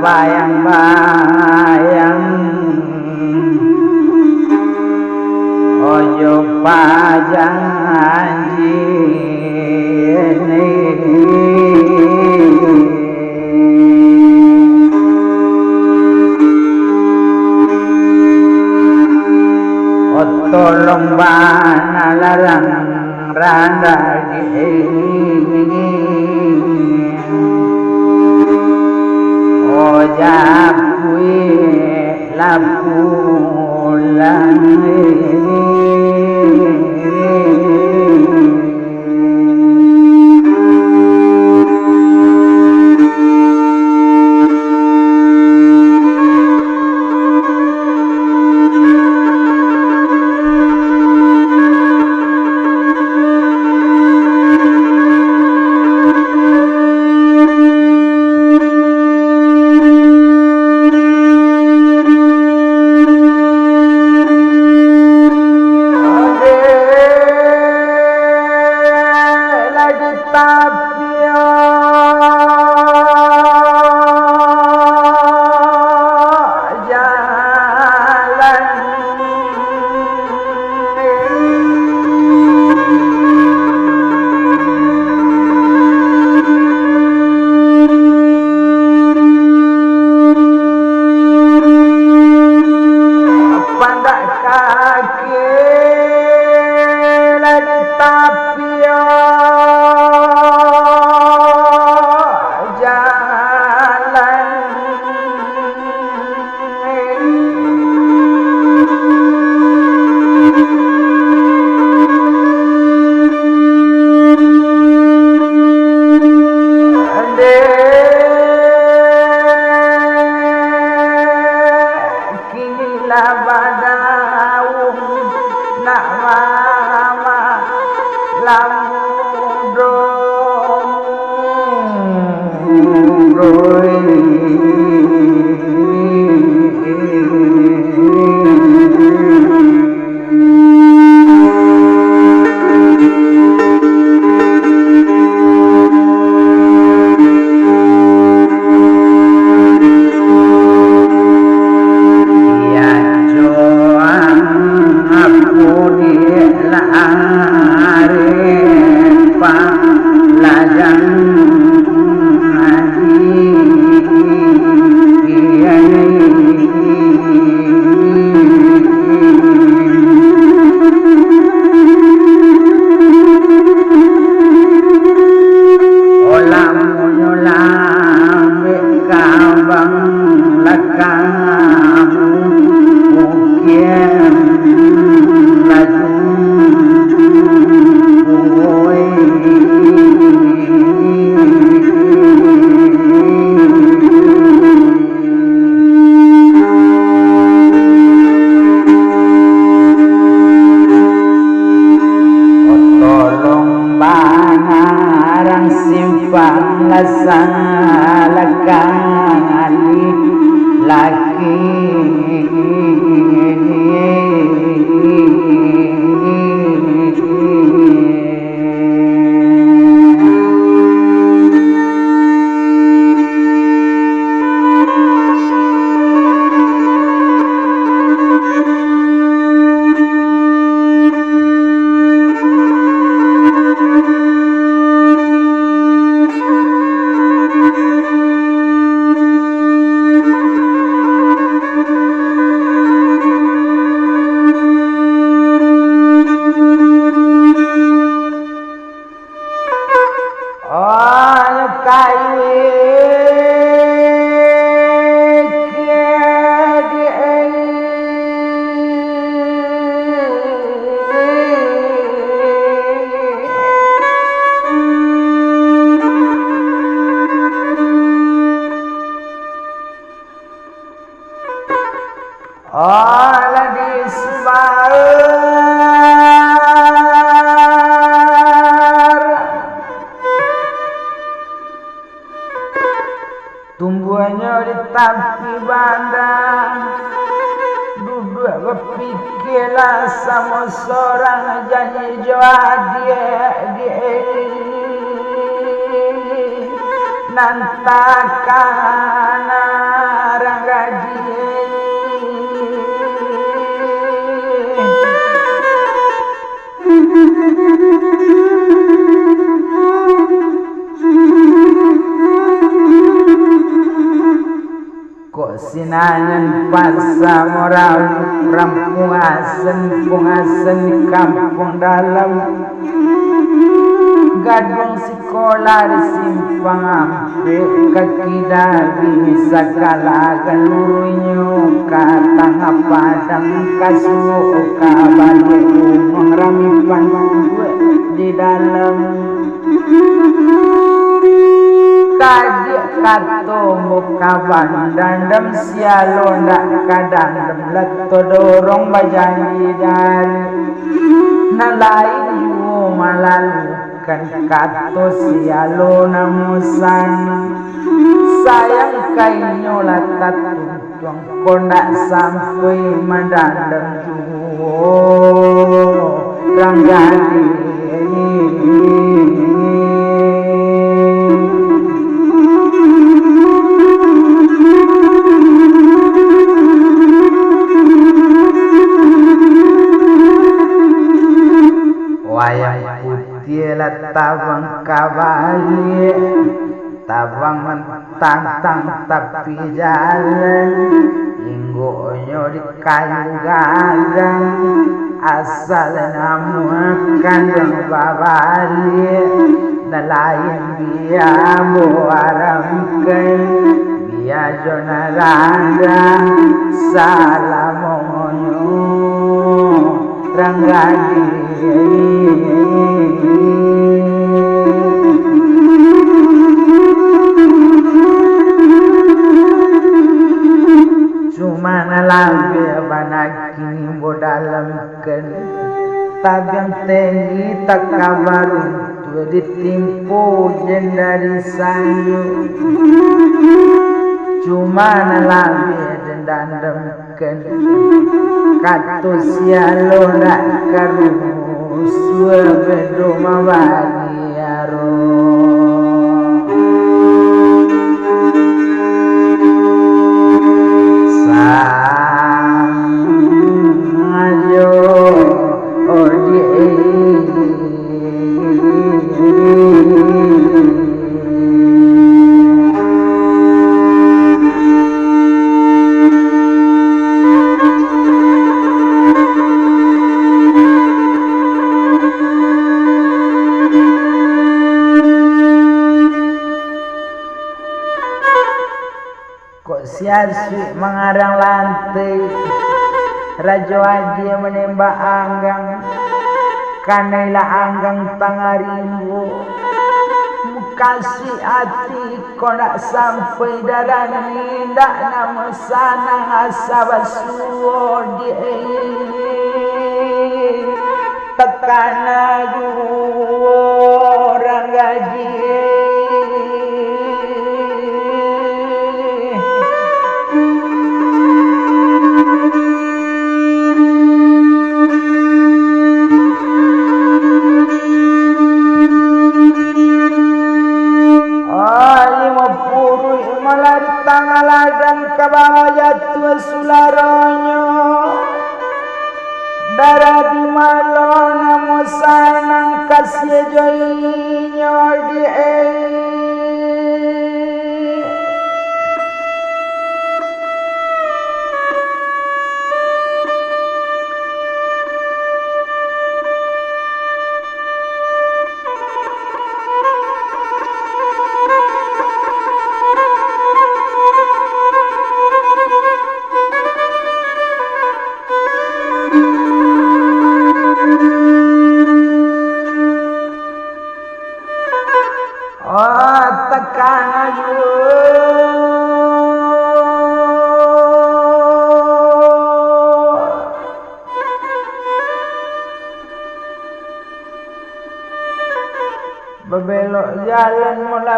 bayang-bayang ojo pajanji tolong bana larang randa di ojapui lapulang lagi sebar tumbuhnya di tepi bandang duduk berpikirlah sama seorang janji jawab dia nantakan orang gaji kok sinanyan pasar moral rampungasen di kampung dalam gadung sekolah di simpang ampe kaki dari sakala galurunya katang padang kasuh kabale umang rami panduwe di dalam kadik kato muka bandandam sialo ndak kadandam leto dorong bajanji dan nalain yu malalu kan kato sialo namusan sayang kainyo latat tuang kondak sampai mandandam juo ranggadi wayang putih lah tabang kawali tabang mentantang tapi jalan inggonyo di kayu gadang asal namu kandang babali nalain biya buaramkan biya jonaranda salamonyo ranggadi cuma nalambe banaki bodalam ken tabiang tinggi tak kabar untuk ditimpu jendari sanyu cuma nalambe dendandam ken katus sialo nak karu suabedo mawani aro sangayo siasui mengarang lantai Rajo Haji menembak anggang kanailah anggang tangarimbu mukasi hati kau nak sampai darah nindak nama sanang asabasuo di tekanan orang gaji dan kabajatu sularonyo darah di malona musanang kasih joinyo di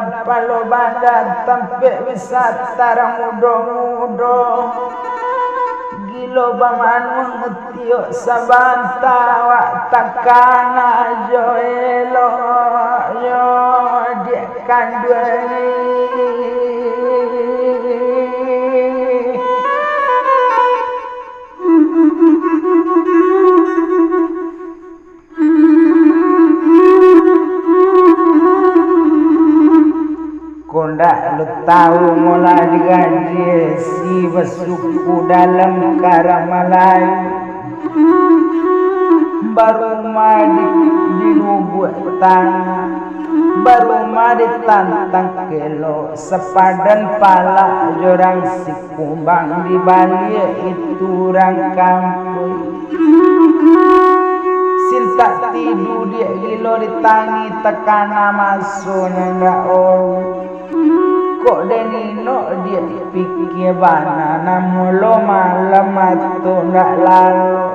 palo banda tempe wisata mudo-mudo gilo baman mengetiok sabanta wak takana joelo yo dia kandueni kondak lu tahu mula digaji si bersuku dalam Karamalai baru madi dinubuatan baru madi tantang kelo sepadan pala jorang si kumbang di Bali itu orang kampung sinta tidu dia gilo ditangi tekana masuk nanda kok denino dia pikir banana mulo malam atau ndak lalu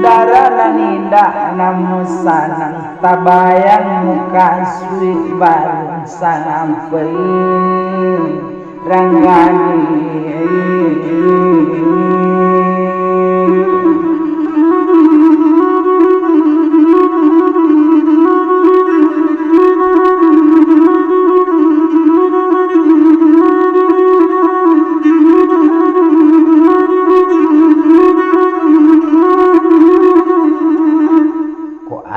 darah nindak namu sanang tabayang muka sweet balung sanang pei ranggani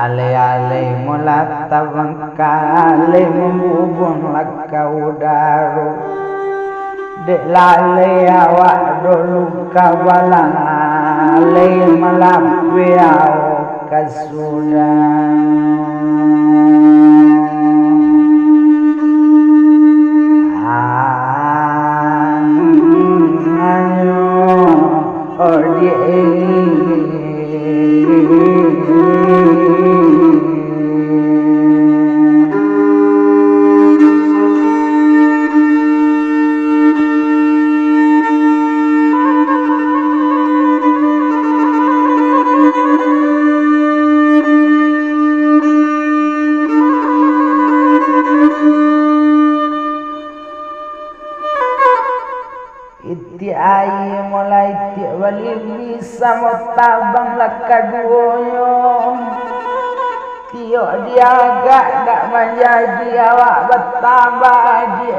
ale-ale mula tabang kale membubung laka udaro dek lale awak dulu kawalang ale malapi awak kasudang ai mulai tiap wali bisa motabang lakaduoyo tiok dia agak tak menjadi awak bertambah je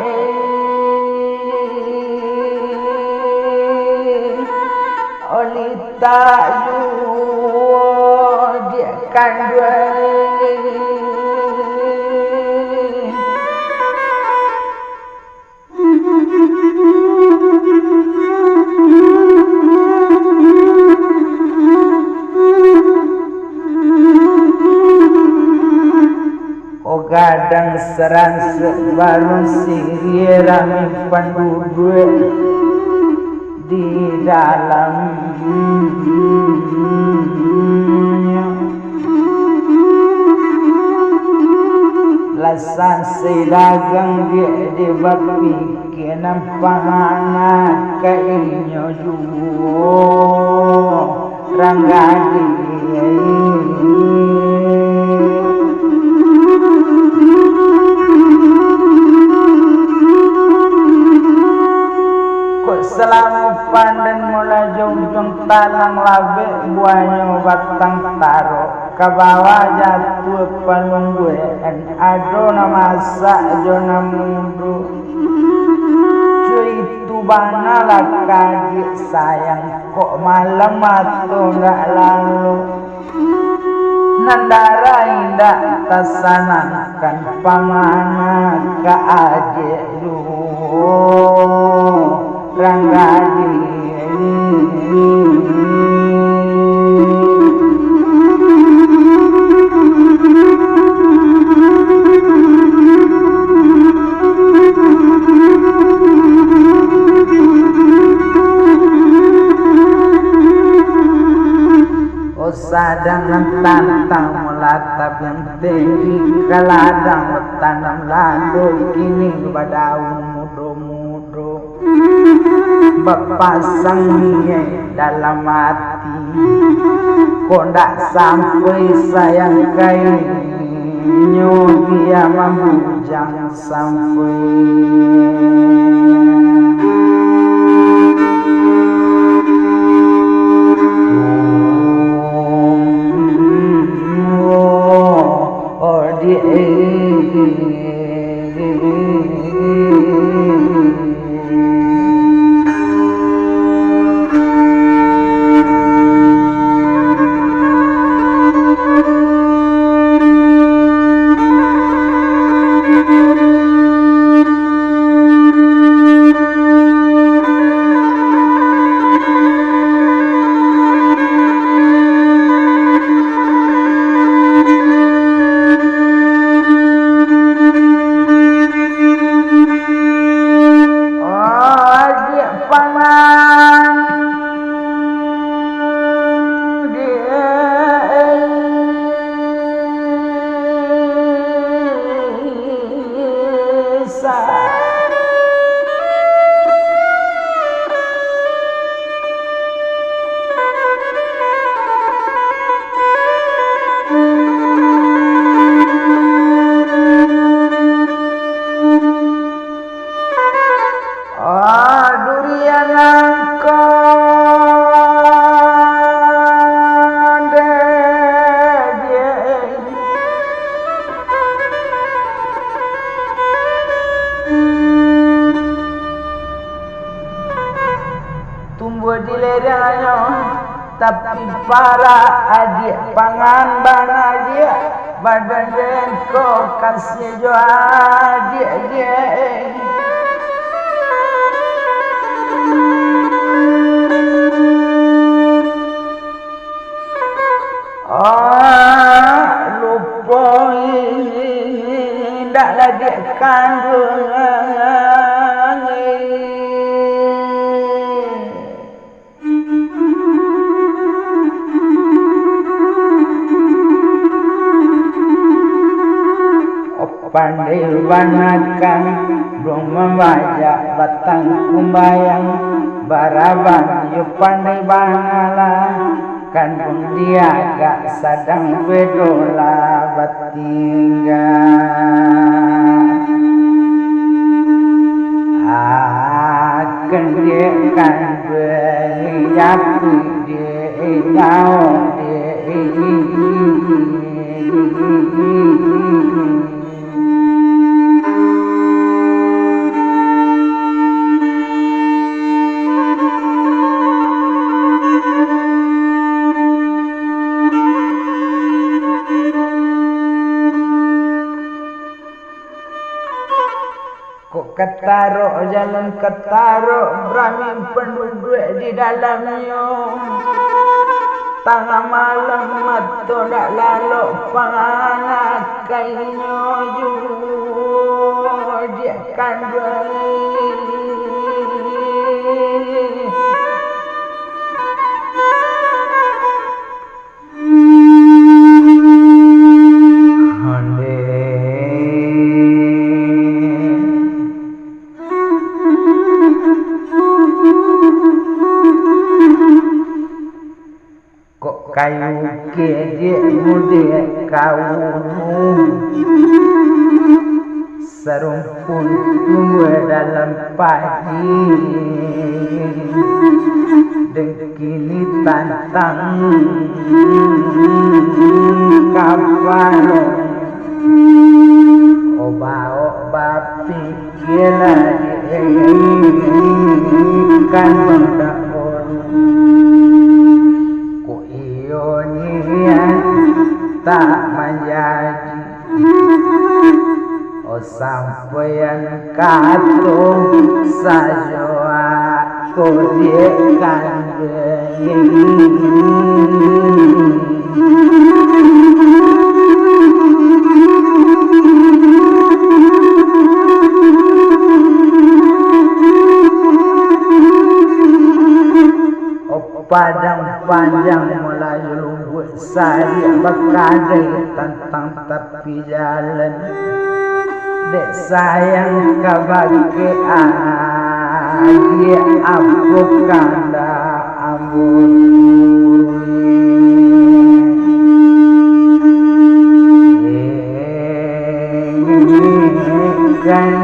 oli tak dia kan dua kadang serang sebarung siri rami penduduk di dalam lasan sedagang dia di babi kenapa anak kainyo juo ranggadi selama pandan mula jong-jong talang labe buahnya batang taro ke bawah jatuh palung gue ado nama asa jona mudu cuy itu bana lagi sayang kok malam atau ndak lalu nandara indah tasanakan pamana ke aje ranggadi sadang tantang melatap yang tinggi kaladang bertanam landu kini badaun mudo-mudo berpasang niat dalam hati kondak sampai sayang kainnya dia mampu bujang sampai tapi para adik pangan bana dia badan ko kasih jo adik dia lupa dak lagi kandung pandai banakan belum membaca batang kumbayang baraban yo pandai banala kan dia gak sadang bedola batingga akan dia kan beriaku dia ngau dia ketaro jalan ketaro berani penduduk di dalamnya tengah malam mata dak lalu pangakainya dia kan kayu dia muda kau serumpun tua dalam pagi dekini tantang kapan oba pikirlah kan benda tak menjadi sampeyan kato saja aku diekan padang panjang mulai lumbut saya berkadai tentang tepi jalan dek sayang kebahagiaan dia aku kanda ambul Kan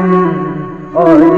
Ori